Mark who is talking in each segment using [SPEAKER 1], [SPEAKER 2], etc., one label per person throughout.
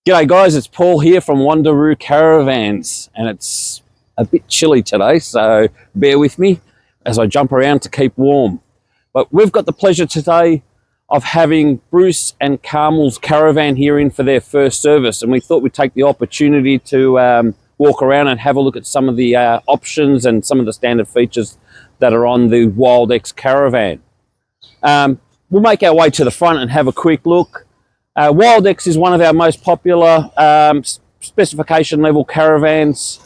[SPEAKER 1] G'day guys, it's Paul here from Wonder Roo Caravans, and it's a bit chilly today, so bear with me as I jump around to keep warm. But we've got the pleasure today of having Bruce and Carmel's Caravan here in for their first service, and we thought we'd take the opportunity to walk around and have a look at some of the options and some of the standard features that are on the Wild X Caravan. We'll make our way to the front and have a quick look. Wild X is one of our most popular specification level caravans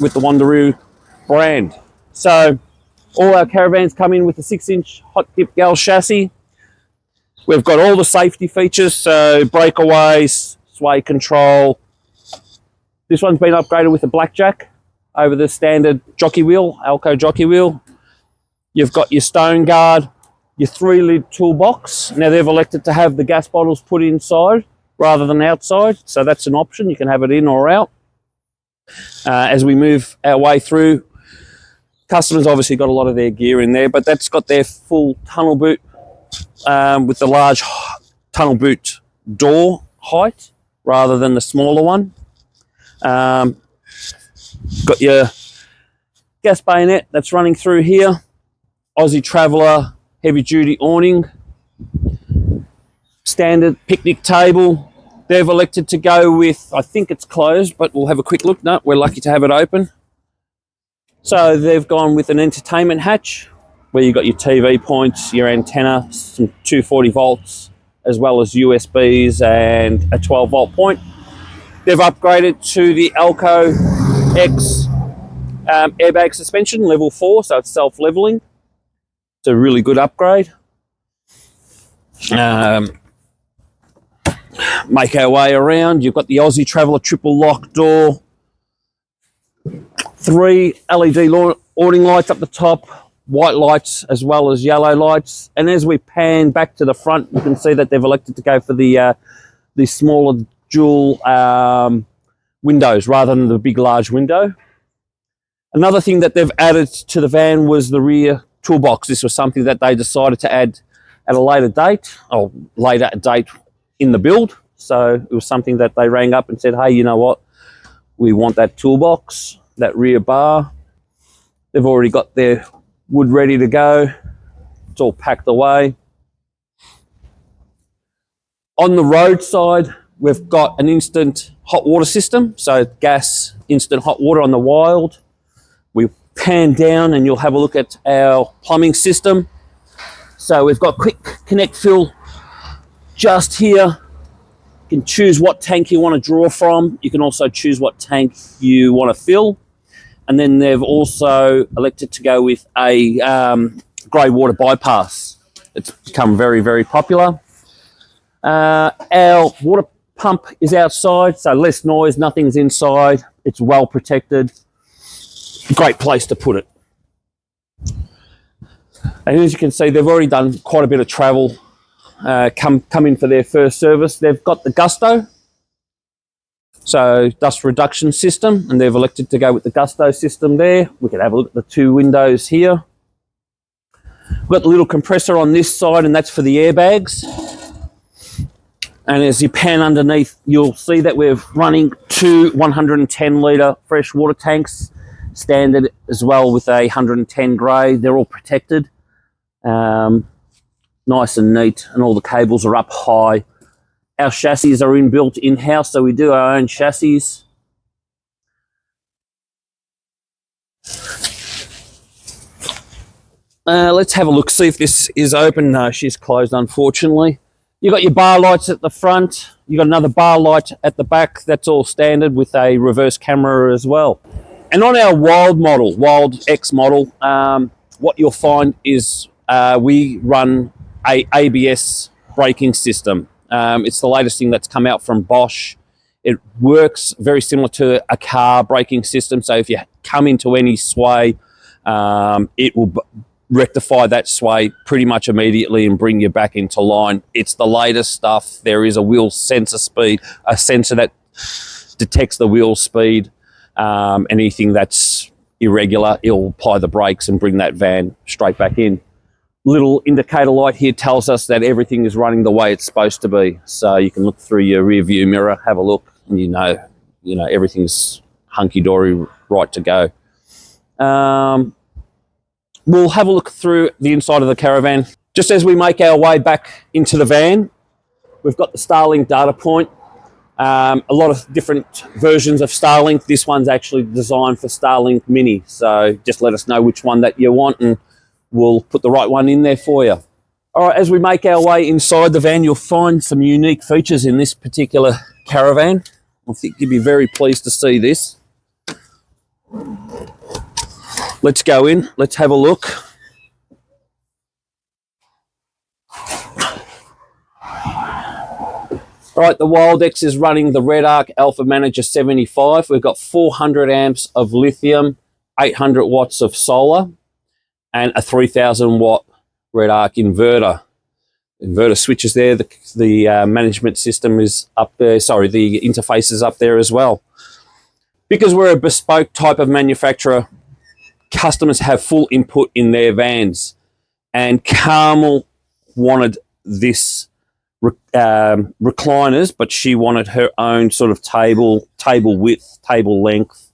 [SPEAKER 1] with the Wonder Roo brand. So all our caravans come in with a 6-inch hot dip gal chassis. We've got all the safety features, so breakaways, sway control. This one's been upgraded with a blackjack over the standard jockey wheel, Alco jockey wheel. You've got your stone guard, your 3-lid toolbox. Now they've elected to have the gas bottles put inside rather than outside, so that's an option. You can have it in or out. As we move our way through, customers obviously got a lot of their gear in there, but that's got their full tunnel boot with the large tunnel boot door height rather than the smaller one. Got your gas bayonet that's running through here. Aussie Traveller heavy duty awning, standard picnic table. They've elected to go with, I think it's closed, but we'll have a quick look. No, we're lucky to have it open. So they've gone with an entertainment hatch where you've got your TV points, your antenna, some 240 volts, as well as USBs and a 12 volt point. They've upgraded to the Alco X airbag suspension, level 4, so it's self-leveling. It's a really good upgrade. Make our way around. You've got the Aussie Traveller triple lock door. 3 LED awning lights up the top, white lights as well as yellow lights. And as we pan back to the front, you can see that they've elected to go for the smaller dual windows rather than the big large window. Another thing that they've added to the van was the rear toolbox. This was something that they decided to add at a later date, or later date in the build. So it was something that they rang up and said, hey, you know what? We want that toolbox, that rear bar. They've already got their wood ready to go. It's all packed away. On the roadside, we've got an instant hot water system. So gas, instant hot water on the Wild. We pan down and you'll have a look at our plumbing system. So we've got quick connect fill just here. You can choose what tank you want to draw from. You can also choose what tank you want to fill. And then they've also elected to go with a grey water bypass. It's become very, very popular. Our water pump is outside, so less noise, nothing's inside. It's well protected. Great place to put it. And as you can see, they've already done quite a bit of travel, come in for their first service. They've got the Gusto, so dust reduction system, and they've elected to go with the Gusto system there. We can have a look at the 2 windows here. We've got the little compressor on this side, and that's for the airbags. And as you pan underneath, you'll see that we're running 2 110-litre fresh water tanks, standard as well with a 110 grey. They're all protected, nice and neat, and all the cables are up high. Our chassis are inbuilt in-house, so we do our own chassis. Let's have a look, see if this is open. No, she's closed, unfortunately. You've got your bar lights at the front. You've got another bar light at the back. That's all standard with a reverse camera as well. And on our Wild X model, what you'll find is we run a ABS braking system. It's the latest thing that's come out from Bosch. It works very similar to a car braking system. So if you come into any sway, it will rectify that sway pretty much immediately and bring you back into line. It's the latest stuff. There is a wheel sensor speed, a sensor that detects the wheel speed. Anything that's irregular, it'll apply the brakes and bring that van straight back in. little indicator light here tells us that everything is running the way it's supposed to be. So you can look through your rear view mirror, have a look, and you know everything's hunky-dory, right to go. We'll have a look through the inside of the Caravan. Just as we make our way back into the van, we've got the Starlink data point. A lot of different versions of Starlink. This one's actually designed for Starlink Mini. So just let us know which one that you want and we'll put the right one in there for you. All right, as we make our way inside the van, you'll find some unique features in this particular Caravan. I think you'd be very pleased to see this. Let's go in, let's have a look. All right, the Wild X is running the Redarc Alpha Manager 75. We've got 400 amps of lithium, 800 watts of solar, and a 3000 watt Redarc inverter. Inverter switches there. The management system is up there. Sorry, the interface is up there as well. Because we're a bespoke type of manufacturer, customers have full input in their vans. And Carmel wanted this recliners, but she wanted her own sort of table width, table length.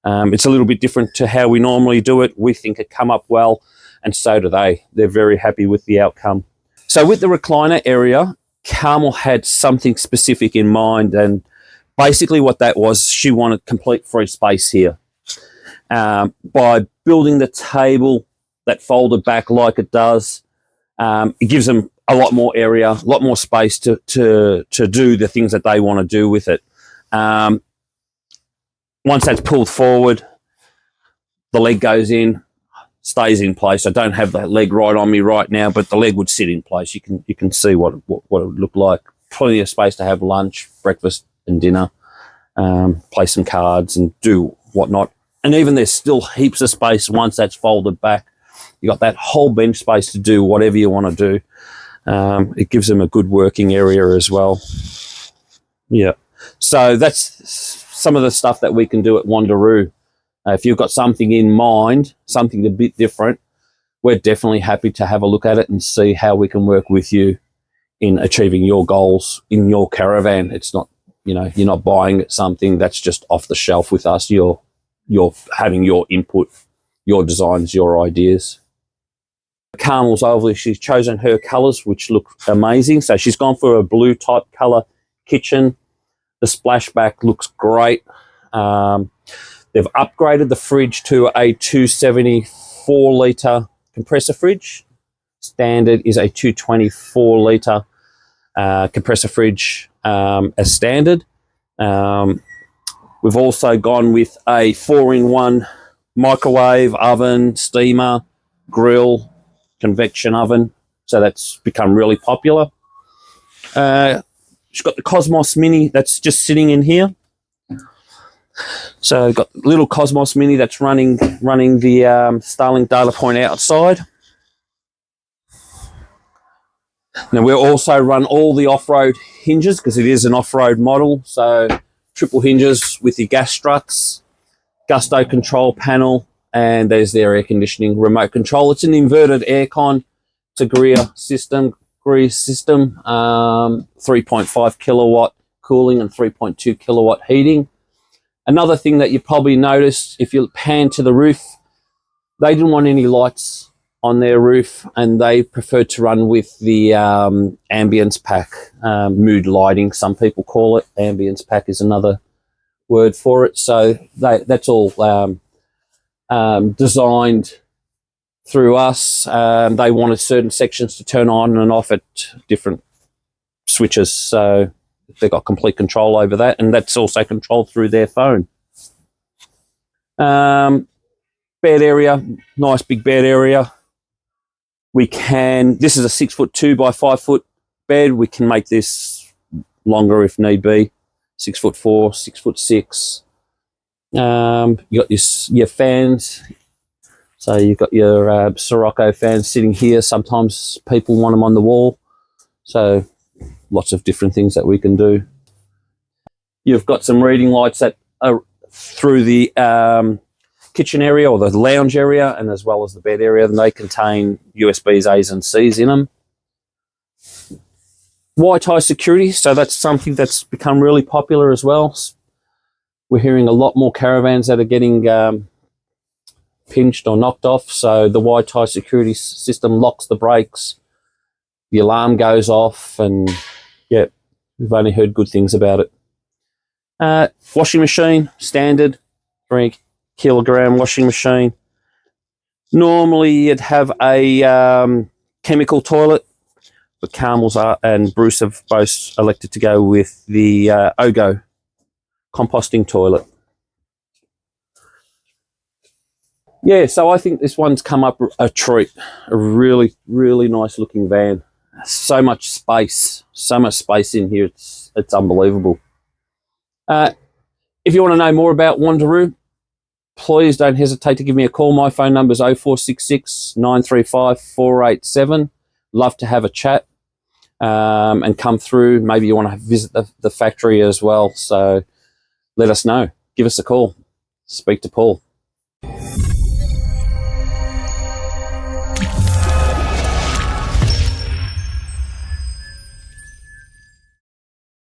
[SPEAKER 1] It's a little bit different to how we normally do it. We think it come up well, and so do they. They're very happy with the outcome. So with the recliner area, Carmel had something specific in mind, and basically what that was, she wanted complete free space here. By building the table that folded back like it does, it gives them a lot more area, a lot more space to do the things that they want to do with it. Once that's pulled forward, the leg goes in, stays in place. I don't have that leg right on me right now, but the leg would sit in place. You can see what it would look like. Plenty of space to have lunch, breakfast and dinner, play some cards and do whatnot. And even there's still heaps of space once that's folded back. You got that whole bench space to do whatever you want to do. It gives them a good working area as well. Yeah, so that's some of the stuff that we can do at Wonder Roo. If you've got something in mind, something a bit different, we're definitely happy to have a look at it and see how we can work with you in achieving your goals in your Caravan. It's not, you're not buying something that's just off the shelf with us. You're having your input, your designs, your ideas. Carmel's obviously, she's chosen her colours, which look amazing. So she's gone for a blue type colour kitchen. The splashback looks great. They've upgraded the fridge to a 274 litre compressor fridge. Standard is a 224 litre compressor fridge as standard. We've also gone with a 4-in-1 microwave, oven, steamer, grill, convection oven. So that's become really popular. She's got the Cosmos Mini that's just sitting in here. So got little Cosmos Mini that's running the Starlink data point outside. Now we'll also run all the off-road hinges because it is an off-road model. So triple hinges with your gas struts, gusto control panel, and there's their air conditioning remote control. It's an inverted aircon. It's a Greer system, 3.5 kilowatt cooling and 3.2 kilowatt heating. Another thing that you probably noticed, if you pan to the roof, they didn't want any lights on their roof, and they preferred to run with the ambience pack, mood lighting, some people call it. Ambience pack is another word for it. So that's all designed through us. They wanted certain sections to turn on and off at different switches, so they've got complete control over that, and that's also controlled through their phone. Bed area, nice big bed area. This is a 6'2" by 5 foot bed. We can make this longer if need be. 6'4", 6'6". You got your fans. So you've got your Sirocco fans sitting here. Sometimes people want them on the wall. So lots of different things that we can do. You've got some reading lights that are through the kitchen area or the lounge area, and as well as the bed area. And they contain USBs, A's and C's in them. White high security, so that's something that's become really popular as well. We're hearing a lot more Caravans that are getting pinched or knocked off. So the white high security system locks the brakes, the alarm goes off, and yeah, we've only heard good things about it. Washing machine, standard 3-kilogram washing machine. Normally you'd have a chemical toilet, but Carmel's and Bruce have both elected to go with the OGO composting toilet. Yeah, so I think this one's come up a treat. A really, really nice looking van. So much space in here. It's unbelievable. If you want to know more about Wonder Roo, please don't hesitate to give me a call. My phone number is 0466 935 487. Love to have a chat and come through. Maybe you want to visit the factory as well. So let us know. Give us a call. Speak to Paul.